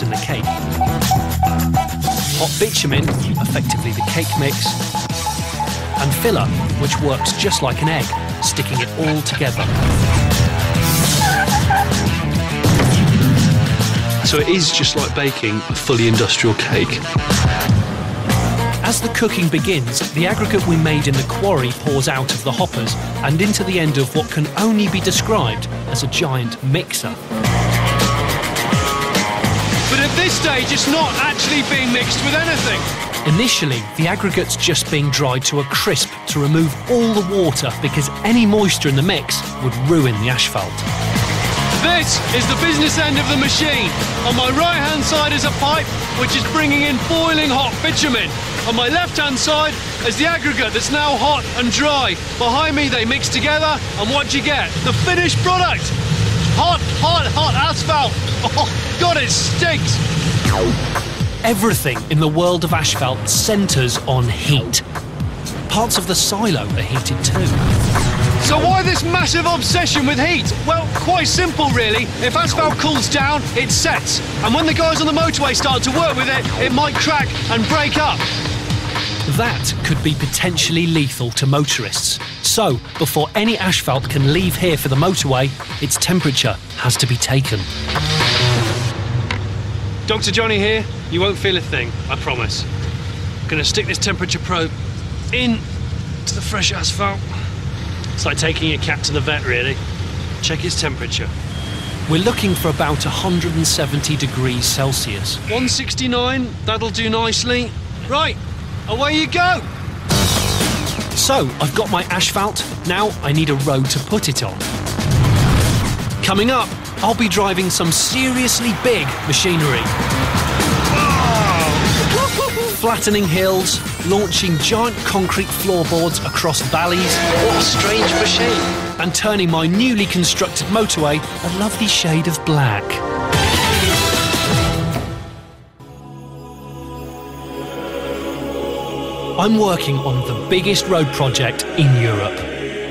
in the cake. Hot bitumen, effectively the cake mix, and filler, which works just like an egg, sticking it all together. So it is just like baking a fully industrial cake. As the cooking begins, the aggregate we made in the quarry pours out of the hoppers and into the end of what can only be described as a giant mixer. But at this stage, it's not actually being mixed with anything. Initially, the aggregate's just being dried to a crisp to remove all the water because any moisture in the mix would ruin the asphalt. This is the business end of the machine. On my right-hand side is a pipe which is bringing in boiling hot bitumen. On my left-hand side is the aggregate that's now hot and dry. Behind me they mix together, and what you get? The finished product. Hot, hot, hot asphalt. Oh, God, it stinks. Everything in the world of asphalt centres on heat. Parts of the silo are heated too. So why this massive obsession with heat? Well, quite simple really. If asphalt cools down, it sets. And when the guys on the motorway start to work with it, it might crack and break up. That could be potentially lethal to motorists. So, before any asphalt can leave here for the motorway, its temperature has to be taken. Dr. Johnny here. You won't feel a thing, I promise. Gonna stick this temperature probe in to the fresh asphalt. It's like taking your cat to the vet, really. Check his temperature. We're looking for about 170 degrees Celsius. 169, that'll do nicely. Right, away you go. So, I've got my asphalt, now I need a road to put it on. Coming up, I'll be driving some seriously big machinery. Flattening hills, launching giant concrete floorboards across valleys. What a strange machine. And turning my newly constructed motorway a lovely shade of black. I'm working on the biggest road project in Europe.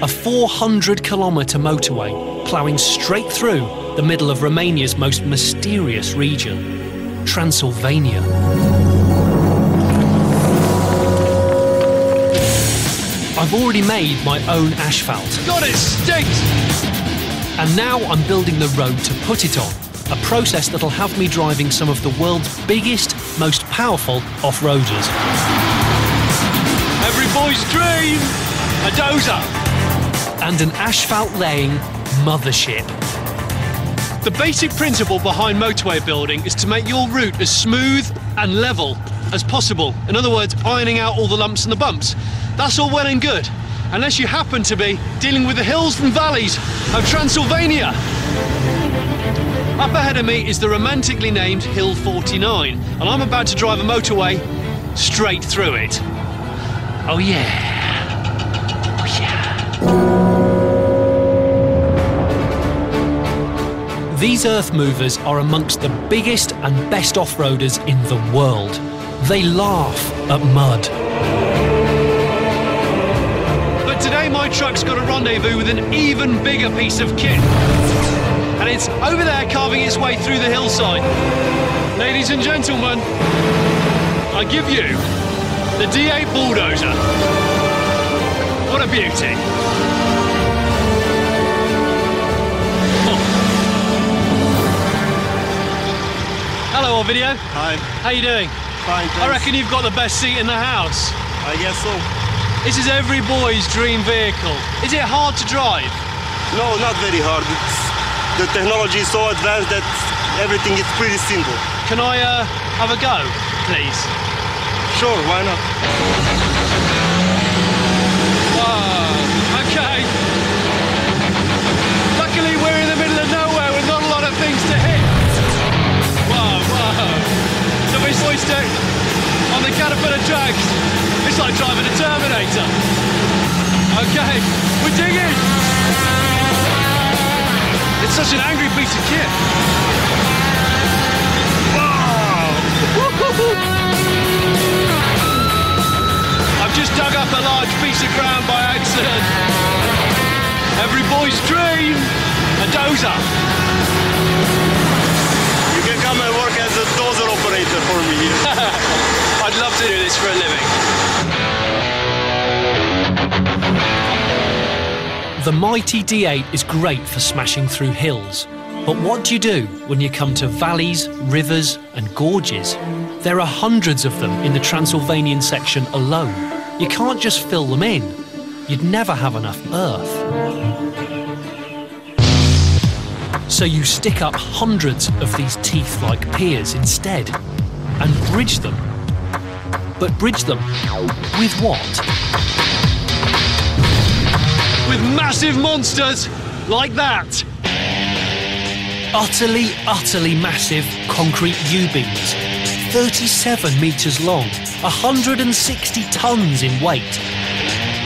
A 400-kilometre motorway ploughing straight through the middle of Romania's most mysterious region, Transylvania. I've already made my own asphalt. God, it stinks! And now I'm building the road to put it on, a process that'll have me driving some of the world's biggest, most powerful off-roaders. Every boy's dream! A dozer! And an asphalt-laying mothership. The basic principle behind motorway building is to make your route as smooth and level as possible. In other words, ironing out all the lumps and the bumps. That's all well and good, unless you happen to be dealing with the hills and valleys of Transylvania. Up ahead of me is the romantically named Hill 49, and I'm about to drive a motorway straight through it. Oh yeah. Oh yeah. These earth movers are amongst the biggest and best off-roaders in the world. They laugh at mud. But today my truck's got a rendezvous with an even bigger piece of kit. And it's over there carving its way through the hillside. Ladies and gentlemen, I give you the D8 bulldozer. What a beauty. Oh. Hello, Ovidio. Hi. How you doing? Fine, thanks. I reckon you've got the best seat in the house. I guess so. This is every boy's dream vehicle. Is it hard to drive? No, not very hard. The technology is so advanced that everything is pretty simple. Can I have a go, please? Sure, why not? Wow, okay. Luckily we're in the middle of nowhere with not a lot of things to hit. Wow, wow. So we joystick on the Caterpillar tracks. It's like driving a Terminator. Okay, we're digging. It's such an angry piece of kit. Wow. I've just dug up a large piece of ground by accident. Every boy's dream, a dozer. You can come and work as a I'd love to do this for a living. The mighty D8 is great for smashing through hills. But what do you do when you come to valleys, rivers and gorges? There are hundreds of them in the Transylvanian section alone. You can't just fill them in. You'd never have enough earth. So you stick up hundreds of these teeth-like piers instead and bridge them. But bridge them with what? With massive monsters like that. Utterly massive concrete U-beams, 37 metres long, 160 tonnes in weight,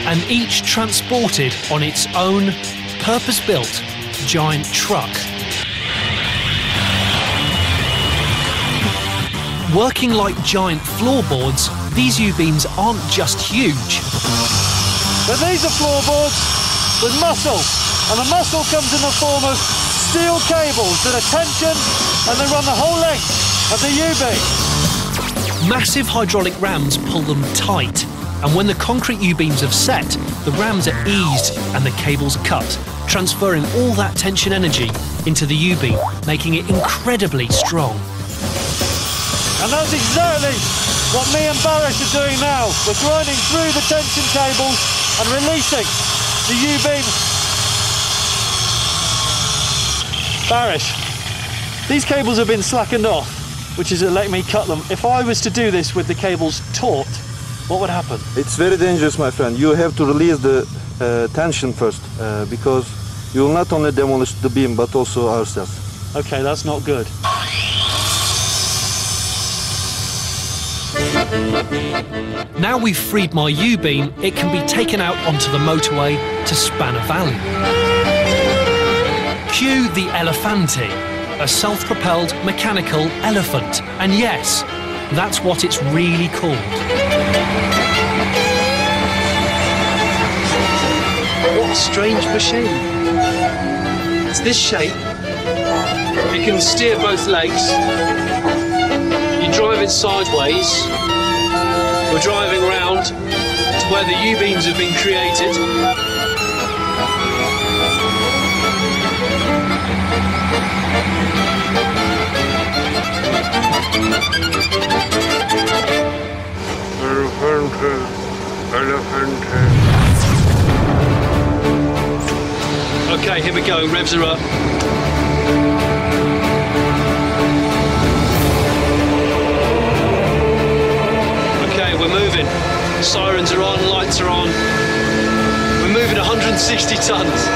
and each transported on its own purpose-built giant truck. Working like giant floorboards, these U-beams aren't just huge. But these are floorboards with muscle, and the muscle comes in the form of steel cables that are tensioned, and they run the whole length of the U-beam. Massive hydraulic rams pull them tight, and when the concrete U-beams have set, the rams are eased and the cables cut, transferring all that tension energy into the U-beam, making it incredibly strong. And that's exactly what me and Barish are doing now. We're grinding through the tension cables and releasing the U-beam. Barish, these cables have been slackened off, which is letting me cut them. If I was to do this with the cables taut, what would happen? It's very dangerous, my friend. You have to release the tension first, because you will not only demolish the beam, but also ourselves. Okay, that's not good. Now we've freed my U-beam, it can be taken out onto the motorway to span a valley. Cue the Elefanti, a self-propelled mechanical elephant. And yes, that's what it's really called. What a strange machine. It's this shape. It can steer both legs. You drive it sideways. We're driving round to where the U-beams have been created. Okay, here we go, revs are up. Okay, we're moving. Sirens are on, lights are on. We're moving 160 tons.